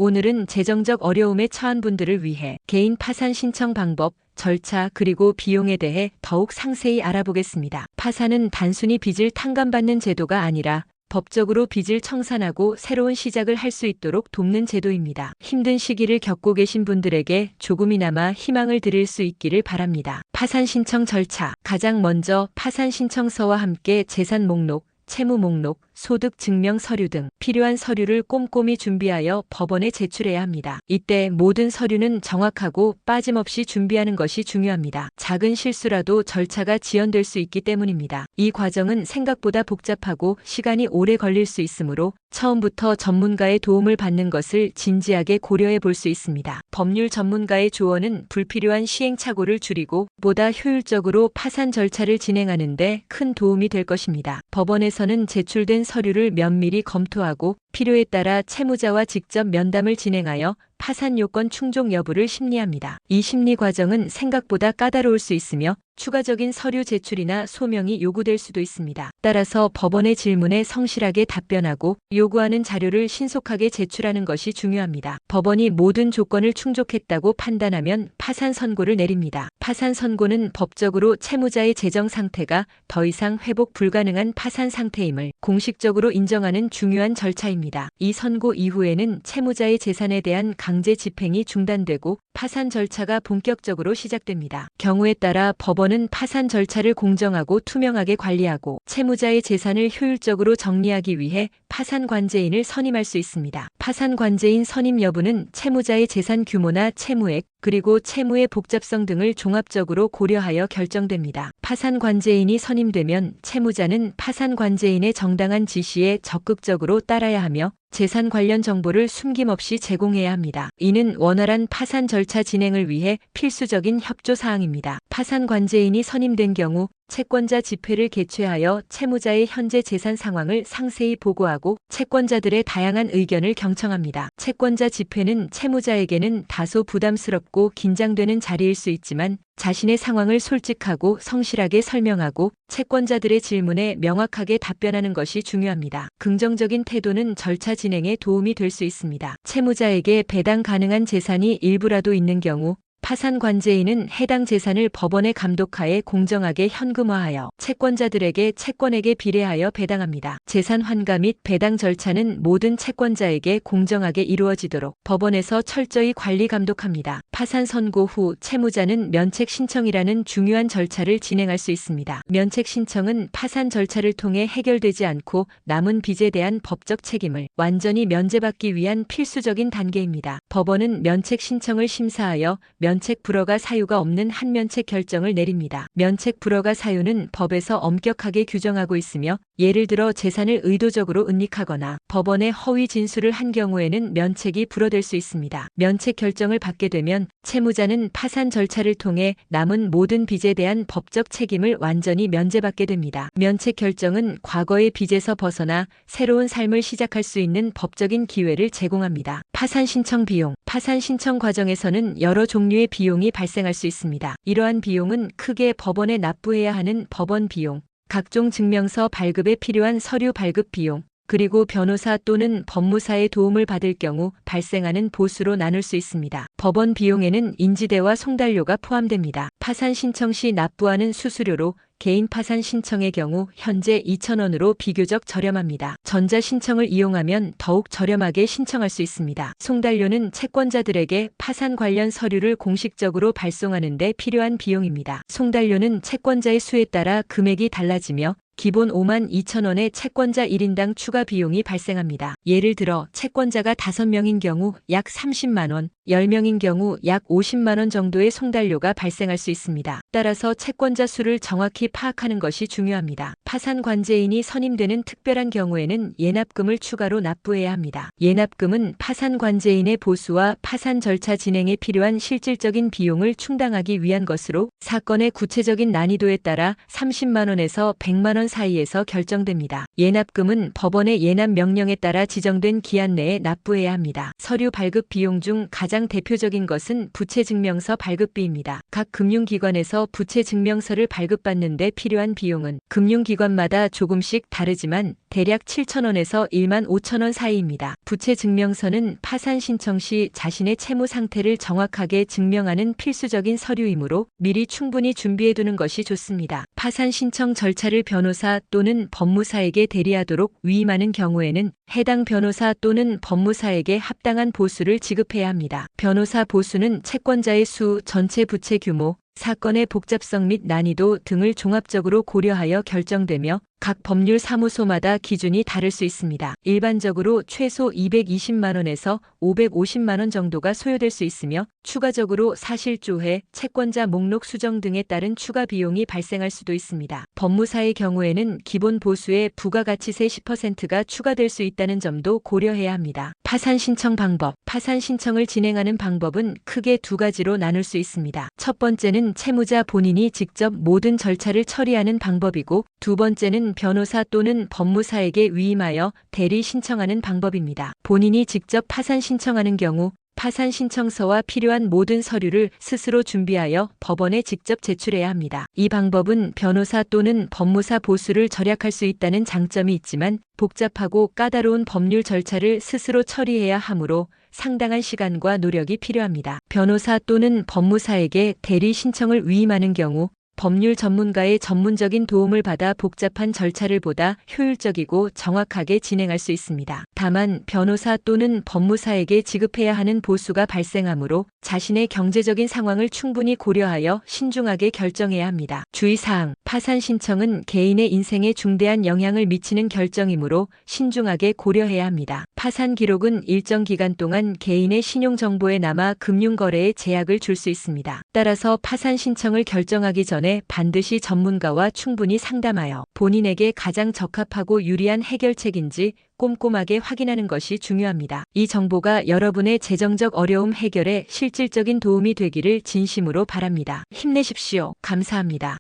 오늘은 재정적 어려움에 처한 분들을 위해 개인 파산 신청 방법, 절차 그리고 비용에 대해 더욱 상세히 알아보겠습니다. 파산은 단순히 빚을 탕감받는 제도가 아니라 법적으로 빚을 청산하고 새로운 시작을 할 수 있도록 돕는 제도입니다. 힘든 시기를 겪고 계신 분들에게 조금이나마 희망을 드릴 수 있기를 바랍니다. 파산 신청 절차. 가장 먼저 파산 신청서와 함께 재산 목록, 채무 목록, 소득 증명 서류 등 필요한 서류를 꼼꼼히 준비하여 법원에 제출해야 합니다. 이때 모든 서류는 정확하고 빠짐없이 준비하는 것이 중요합니다. 작은 실수라도 절차가 지연될 수 있기 때문입니다. 이 과정은 생각보다 복잡하고 시간이 오래 걸릴 수 있으므로 처음부터 전문가의 도움을 받는 것을 진지하게 고려해 볼 수 있습니다. 법률 전문가의 조언은 불필요한 시행착오를 줄이고 보다 효율적으로 파산 절차를 진행하는 데 큰 도움이 될 것입니다. 법원에서는 제출된 서류를 면밀히 검토하고 필요에 따라 채무자와 직접 면담을 진행하여 파산 요건 충족 여부를 심리합니다. 이 심리 과정은 생각보다 까다로울 수 있으며 추가적인 서류 제출이나 소명이 요구될 수도 있습니다. 따라서 법원의 질문에 성실하게 답변하고 요구하는 자료를 신속하게 제출하는 것이 중요합니다. 법원이 모든 조건을 충족했다고 판단하면 파산 선고를 내립니다. 파산 선고는 법적으로 채무자의 재정 상태가 더 이상 회복 불가능한 파산 상태임을 공식적으로 인정하는 중요한 절차입니다. 이 선고 이후에는 채무자의 재산에 대한 강제 집행이 중단되고 파산 절차가 본격적으로 시작됩니다. 경우에 따라 법원은 파산 절차를 공정하고 투명하게 관리하고 채무자의 재산을 효율적으로 정리하기 위해 파산 관제인을 선임할 수 있습니다. 파산 관제인 선임 여부는 채무자의 재산 규모나 채무액, 그리고 채무의 복잡성 등을 종합적으로 고려하여 결정됩니다. 파산 관제인이 선임되면 채무자는 파산 관제인의 정당한 지시에 적극적으로 따라야 하며 재산 관련 정보를 숨김없이 제공해야 합니다. 이는 원활한 파산 절차 진행을 위해 필수적인 협조 사항입니다. 파산 관제인이 선임된 경우 채권자 집회를 개최하여 채무자의 현재 재산 상황을 상세히 보고하고 채권자들의 다양한 의견을 경청합니다. 채권자 집회는 채무자에게는 다소 부담스럽고 긴장되는 자리일 수 있지만 자신의 상황을 솔직하고 성실하게 설명하고 채권자들의 질문에 명확하게 답변하는 것이 중요합니다. 긍정적인 태도는 절차 진행에 도움이 될 수 있습니다. 채무자에게 배당 가능한 재산이 일부라도 있는 경우 파산 관제인은 해당 재산을 법원의 감독하에 공정하게 현금화하여 채권자들에게 채권액에 비례하여 배당합니다. 재산 환가 및 배당 절차는 모든 채권자에게 공정하게 이루어지도록 법원에서 철저히 관리 감독합니다. 파산 선고 후 채무자는 면책 신청이라는 중요한 절차를 진행할 수 있습니다. 면책 신청은 파산 절차를 통해 해결되지 않고 남은 빚에 대한 법적 책임을 완전히 면제받기 위한 필수적인 단계입니다. 법원은 면책 신청을 심사하여 면책 불허가 사유가 없는 한면책 결정을 내립니다. 면책 불허가 사유는 법에서 엄격하게 규정하고 있으며 예를 들어 재산을 의도적으로 은닉하거나 법원에 허위 진술을 한 경우에는 면책이 불허될 수 있습니다. 면책 결정을 받게 되면 채무자는 파산 절차를 통해 남은 모든 빚에 대한 법적 책임을 완전히 면제받게 됩니다. 면책 결정은 과거의 빚에서 벗어나 새로운 삶을 시작할 수 있는 법적인 기회를 제공합니다. 파산 신청 비용. 파산 신청 과정에서는 여러 종류의 비용이 발생할 수 있습니다. 이러한 비용은 크게 법원에 납부해야 하는 법원 비용, 각종 증명서 발급에 필요한 서류 발급 비용, 그리고 변호사 또는 법무사의 도움을 받을 경우 발생하는 보수로 나눌 수 있습니다. 법원 비용에는 인지대와 송달료가 포함됩니다. 파산 신청 시 납부하는 수수료로 개인 파산 신청의 경우 현재 2,000원으로 비교적 저렴합니다. 전자 신청을 이용하면 더욱 저렴하게 신청할 수 있습니다. 송달료는 채권자들에게 파산 관련 서류를 공식적으로 발송하는 데 필요한 비용입니다. 송달료는 채권자의 수에 따라 금액이 달라지며 기본 52,000원의 채권자 1인당 추가 비용이 발생합니다. 예를 들어 채권자가 5명인 경우 약 30만 원, 10명인 경우 약 50만 원 정도의 송달료가 발생할 수 있습니다. 따라서 채권자 수를 정확히 파악하는 것이 중요합니다. 파산 관제인이 선임되는 특별한 경우에는 예납금을 추가로 납부해야 합니다. 예납금은 파산 관제인의 보수와 파산 절차 진행에 필요한 실질적인 비용을 충당하기 위한 것으로 사건의 구체적인 난이도에 따라 30만 원에서 100만 원 사이에서 결정됩니다. 예납금은 법원의 예납 명령에 따라 지정된 기한 내에 납부해야 합니다. 서류 발급 비용 중 가장 대표적인 것은 부채증명서 발급비입니다. 각 금융기관에서 부채증명서를 발급받는 데 필요한 비용은 금융기관마다 조금씩 다르지만 대략 7,000원에서 15,000원 사이입니다. 부채 증명서는 파산 신청 시 자신의 채무 상태를 정확하게 증명하는 필수적인 서류이므로 미리 충분히 준비해두는 것이 좋습니다. 파산 신청 절차를 변호사 또는 법무사에게 대리하도록 위임하는 경우에는 해당 변호사 또는 법무사에게 합당한 보수를 지급해야 합니다. 변호사 보수는 채권자의 수, 전체 부채 규모, 사건의 복잡성 및 난이도 등을 종합적으로 고려하여 결정되며 각 법률 사무소마다 기준이 다를 수 있습니다. 일반적으로 최소 220만 원에서 550만 원 정도가 소요될 수 있으며 추가적으로 사실조회, 채권자 목록 수정 등에 따른 추가 비용이 발생할 수도 있습니다. 법무사의 경우에는 기본 보수의 부가가치세 10%가 추가될 수 있다는 점도 고려해야 합니다. 파산 신청 방법. 파산 신청을 진행하는 방법은 크게 두 가지로 나눌 수 있습니다. 첫 번째는 채무자 본인이 직접 모든 절차를 처리하는 방법이고, 두 번째는 변호사 또는 법무사에게 위임하여 대리 신청하는 방법입니다. 본인이 직접 파산 신청하는 경우 파산 신청서와 필요한 모든 서류를 스스로 준비하여 법원에 직접 제출해야 합니다. 이 방법은 변호사 또는 법무사 보수를 절약할 수 있다는 장점이 있지만 복잡하고 까다로운 법률 절차를 스스로 처리해야 하므로 상당한 시간과 노력이 필요합니다. 변호사 또는 법무사에게 대리 신청을 위임하는 경우 법률 전문가의 전문적인 도움을 받아 복잡한 절차를 보다 효율적이고 정확하게 진행할 수 있습니다. 다만 변호사 또는 법무사에게 지급해야 하는 보수가 발생하므로 자신의 경제적인 상황을 충분히 고려하여 신중하게 결정해야 합니다. 주의사항. 파산 신청은 개인의 인생에 중대한 영향을 미치는 결정이므로 신중하게 고려해야 합니다. 파산 기록은 일정 기간 동안 개인의 신용정보에 남아 금융거래에 제약을 줄 수 있습니다. 따라서 파산 신청을 결정하기 전에 반드시 전문가와 충분히 상담하여 본인에게 가장 적합하고 유리한 해결책인지 꼼꼼하게 확인하는 것이 중요합니다. 이 정보가 여러분의 재정적 어려움 해결에 실질적인 도움이 되기를 진심으로 바랍니다. 힘내십시오. 감사합니다.